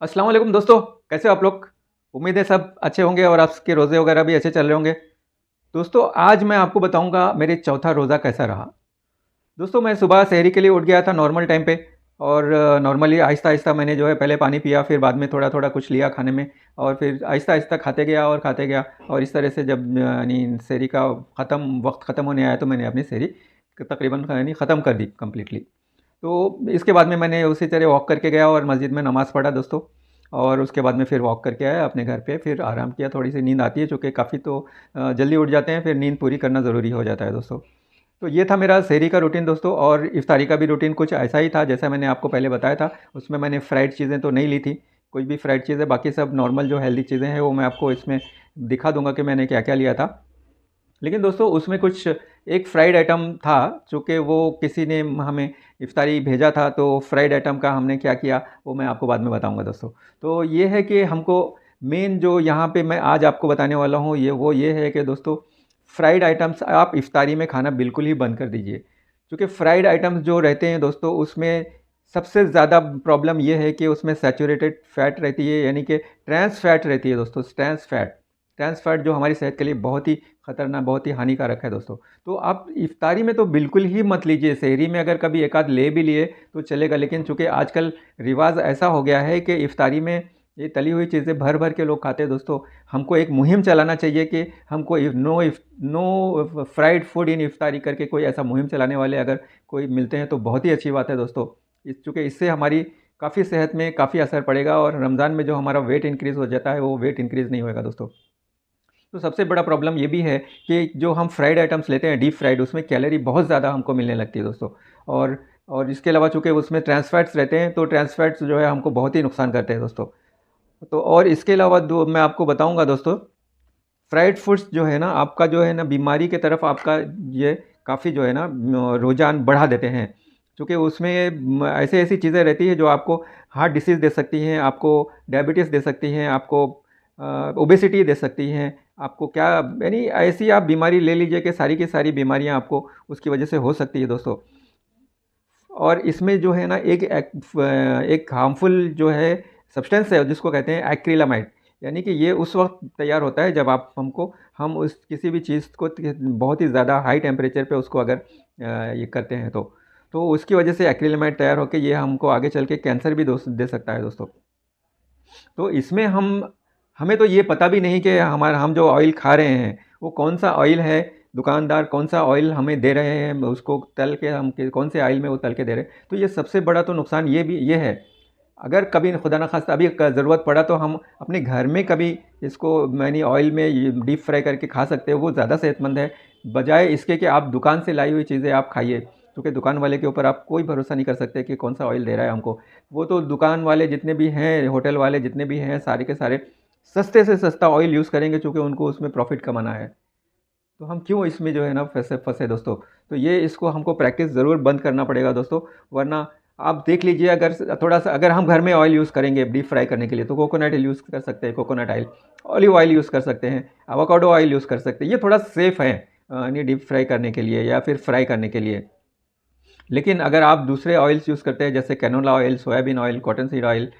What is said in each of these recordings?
अस्सलाम वालेकुम दोस्तों, कैसे हो आप लोग? उम्मीद है सब अच्छे होंगे और आपके रोज़े वगैरह भी अच्छे चल रहे होंगे। दोस्तों आज मैं आपको बताऊंगा मेरे चौथा रोज़ा कैसा रहा। दोस्तों मैं सुबह सहरी के लिए उठ गया था नॉर्मल टाइम पे और नॉर्मली आहिस्ता आहिस्ता मैंने जो है पहले पानी पिया, फिर बाद में थोड़ा थोड़ा कुछ लिया खाने में और फिर आहिस्ता आहिस्ता खाते गया और खाते गया। और इस तरह से जब यानी सहरी का वक्त ख़त्म होने आया तो मैंने अपनी सहरी तकरीबन यानी ख़त्म कर दी कम्प्लीटली। तो इसके बाद में मैंने उसी तरह वॉक करके गया और मस्जिद में नमाज़ पढ़ा दोस्तों। और उसके बाद में फिर वॉक करके आया अपने घर पे, फिर आराम किया। थोड़ी सी नींद आती है चूँकि काफ़ी तो जल्दी उठ जाते हैं, फिर नींद पूरी करना ज़रूरी हो जाता है दोस्तों। तो ये था मेरा सहरी का रूटीन दोस्तों। और इफ्तारी का भी रूटीन कुछ ऐसा ही था जैसा मैंने आपको पहले बताया था। उसमें मैंने फ्राइड चीज़ें तो नहीं ली थी, कोई भी फ्राइड चीज़ें, बाकी सब नॉर्मल जो हेल्दी चीज़ें हैं वो मैं आपको इसमें दिखा दूंगा कि मैंने क्या क्या लिया था। लेकिन दोस्तों उसमें कुछ एक फ्राइड आइटम था, चूँकि वो किसी ने हमें इफ्तारी भेजा था, तो फ्राइड आइटम का हमने क्या किया वो मैं आपको बाद में बताऊंगा दोस्तों। तो ये है कि हमको मेन जो यहाँ पे मैं आज आपको बताने वाला हूँ ये है कि दोस्तों फ्राइड आइटम्स आप इफ्तारी में खाना बिल्कुल ही बंद कर दीजिए। क्योंकि फ्राइड आइटम्स जो रहते हैं दोस्तों उसमें सबसे ज़्यादा प्रॉब्लम ये है कि उसमें सैचुरेटेड फैट रहती है, यानी कि ट्रांस फैट रहती है दोस्तों। ट्रांस फैट जो हमारी सेहत के लिए बहुत ही खतरनाक, बहुत ही हानिकारक है दोस्तों। तो आप इफ्तारी में तो बिल्कुल ही मत लीजिए। सहरी में अगर कभी एक आध ले भी लिए तो चलेगा, लेकिन चूंकि आजकल रिवाज ऐसा हो गया है कि इफ्तारी में ये तली हुई चीज़ें भर भर के लोग खाते हैं दोस्तों। हमको एक मुहिम चलाना चाहिए कि हमको नो फ्राइड फूड इन इफ्तारी करके कोई ऐसा मुहिम चलाने वाले अगर कोई मिलते हैं तो बहुत ही अच्छी बात है दोस्तों। चूँकि इससे हमारी काफ़ी सेहत में काफ़ी असर पड़ेगा और रमज़ान में जो हमारा वेट इंक्रीज़ हो जाता है वो वेट इंक्रीज़ नहीं होएगा दोस्तों। तो सबसे बड़ा प्रॉब्लम ये भी है कि जो हम फ्राइड आइटम्स लेते हैं डीप फ्राइड, उसमें कैलोरी बहुत ज़्यादा हमको मिलने लगती है दोस्तों। और और इसके अलावा चूँकि उसमें ट्रांस फैट्स रहते हैं तो ट्रांस फैट्स जो है हमको बहुत ही नुकसान करते हैं दोस्तों। तो और इसके अलावा दो मैं आपको बताऊंगा दोस्तों, फ्राइड फूड्स जो है ना आपका जो है ना बीमारी की तरफ आपका ये काफ़ी जो है ना रुझान बढ़ा देते हैं। क्योंकि उसमें ऐसे ऐसी चीज़ें रहती है जो आपको हार्ट डिसीज़ दे सकती हैं, आपको डायबिटीज़ दे सकती हैं, आपको ओबेसिटी दे सकती हैं, आपको क्या यानी ऐसी आप बीमारी ले लीजिए कि सारी की सारी बीमारियां आपको उसकी वजह से हो सकती है दोस्तों। और इसमें जो है ना एक हार्मफुल जो है सब्सटेंस है जिसको कहते हैं एक्रिलामाइड। यानी कि ये उस वक्त तैयार होता है जब हम उस किसी भी चीज़ को बहुत ही ज़्यादा हाई टेम्परेचर पे उसको अगर ये करते हैं तो उसकी वजह से एक्रिलामाइड तैयार होकर ये हमको आगे चल के कैंसर भी दे सकता है दोस्तों। तो इसमें हमें तो ये पता भी नहीं कि हम जो ऑयल खा रहे हैं वो कौन सा ऑयल है, दुकानदार कौन सा ऑयल हमें दे रहे हैं, उसको तल के कौन से ऑयल में वो तल के दे रहे हैं। तो ये सबसे बड़ा तो नुकसान ये है। अगर कभी खुदा न खास्ता अभी ज़रूरत पड़ा तो हम अपने घर में कभी इसको मैंने ऑयल में डीप फ्राई करके खा सकते हो, वो ज़्यादा सेहतमंद है बजाय इसके कि आप दुकान से लाई हुई चीज़ें आप खाइए। क्योंकि दुकान वाले के ऊपर आप कोई भरोसा नहीं कर सकते कि कौन सा ऑयल दे रहा है हमको। वो तो दुकान वाले जितने भी हैं, होटल वाले जितने भी हैं, सारे के सारे सस्ते से सस्ता ऑयल यूज़ करेंगे चूँकि उनको उसमें प्रॉफिट कमाना है। तो हम क्यों इसमें जो है ना फंसे फंसे दोस्तों। तो ये इसको हमको प्रैक्टिस ज़रूर बंद करना पड़ेगा दोस्तों। वरना आप देख लीजिए, अगर थोड़ा सा अगर हम घर में ऑयल यूज़ करेंगे डीप फ्राई करने के लिए तो कोकोनट ऑयल यूज़ कर सकते हैं, coconut oil, olive oil use कर सकते हैं, एवोकाडो ऑयल यूज़ कर सकते हैं। ये थोड़ा सेफ़ है यानी डीप फ्राई करने के लिए या फिर फ्राई करने के लिए। लेकिन अगर आप दूसरे ऑयल्स यूज़ करते हैं जैसे canola oil, soybean oil, cotton seed oil,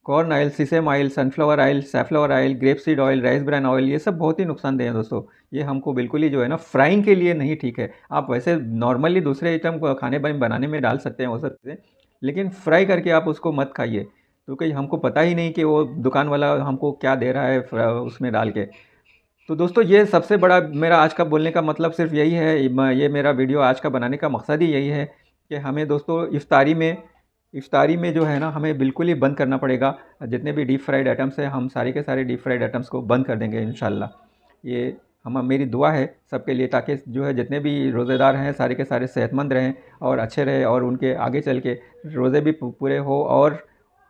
corn oil, sesame oil, sunflower oil, safflower oil, grape seed oil, rice bran oil, ये सब बहुत ही नुकसानदेह हैं दोस्तों। ये हमको बिल्कुल ही जो है ना फ्राइंग के लिए नहीं ठीक है। आप वैसे नॉर्मली दूसरे आइटम खाने बनाने में डाल सकते हैं वो सब चीज़ें, लेकिन फ्राई करके आप उसको मत खाइए। क्योंकि हमको पता ही नहीं कि वो दुकान वाला हमको क्या दे रहा है उसमें डाल के। तो दोस्तों ये सबसे बड़ा मेरा आज का बोलने का मतलब सिर्फ यही है, ये मेरा वीडियो आज का बनाने का मकसद ही यही है कि हमें दोस्तों इफ्तारी में जो है ना हमें बिल्कुल ही बंद करना पड़ेगा। जितने भी डीप फ्राइड आइटम्स हैं हम सारे के सारे डीप फ्राइड आइटम्स को बंद कर देंगे इंशाल्लाह। ये हम मेरी दुआ है सबके लिए, ताकि जो है जितने भी रोज़ेदार हैं सारे के सारे सेहतमंद रहें और अच्छे रहें और उनके आगे चल के रोज़े भी पूरे हो। और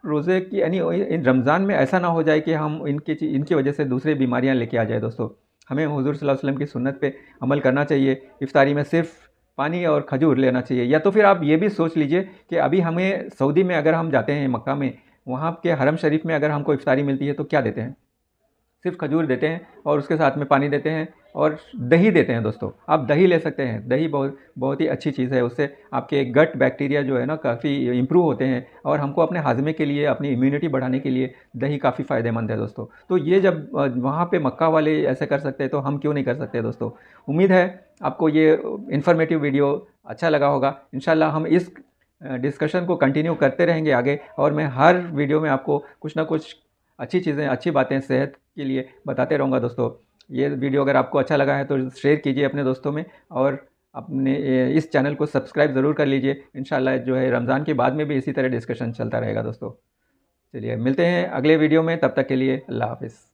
रोज़े की यानी इन रमज़ान में ऐसा ना हो जाए कि हम इनकी वजह से दूसरी बीमारियां लेके आ जाए दोस्तों। हमें हुज़ूर सल्लल्लाहु अलैहि वसल्लम की सुन्नत पे अमल करना चाहिए। इफ्तारी में सिर्फ पानी और खजूर लेना चाहिए। या तो फिर आप ये भी सोच लीजिए कि अभी हमें सऊदी में अगर हम जाते हैं, मक्का में, वहाँ के हरम शरीफ में अगर हमको इफ्तारी मिलती है तो क्या देते हैं? सिर्फ खजूर देते हैं और उसके साथ में पानी देते हैं और दही देते हैं दोस्तों। आप दही ले सकते हैं, दही बहुत बहुत ही अच्छी चीज़ है, उससे आपके गट बैक्टीरिया जो है ना काफ़ी इम्प्रूव होते हैं, और हमको अपने हाजमे के लिए, अपनी इम्यूनिटी बढ़ाने के लिए दही काफ़ी फ़ायदेमंद है दोस्तों। तो ये जब वहाँ पे मक्का वाले ऐसे कर सकते हैं तो हम क्यों नहीं कर सकते दोस्तों। उम्मीद है आपको ये इन्फॉर्मेटिव वीडियो अच्छा लगा होगा। इंशाल्लाह हम इस डिस्कशन को कंटिन्यू करते रहेंगे आगे, और मैं हर वीडियो में आपको कुछ ना कुछ अच्छी चीज़ें, अच्छी बातें सेहत के लिए बताते रहूँगा दोस्तों। ये वीडियो अगर आपको अच्छा लगा है तो शेयर कीजिए अपने दोस्तों में, और अपने इस चैनल को सब्सक्राइब ज़रूर कर लीजिए। इंशाल्लाह जो है रमज़ान के बाद में भी इसी तरह डिस्कशन चलता रहेगा दोस्तों। चलिए मिलते हैं अगले वीडियो में, तब तक के लिए अल्लाह हाफ़िज़।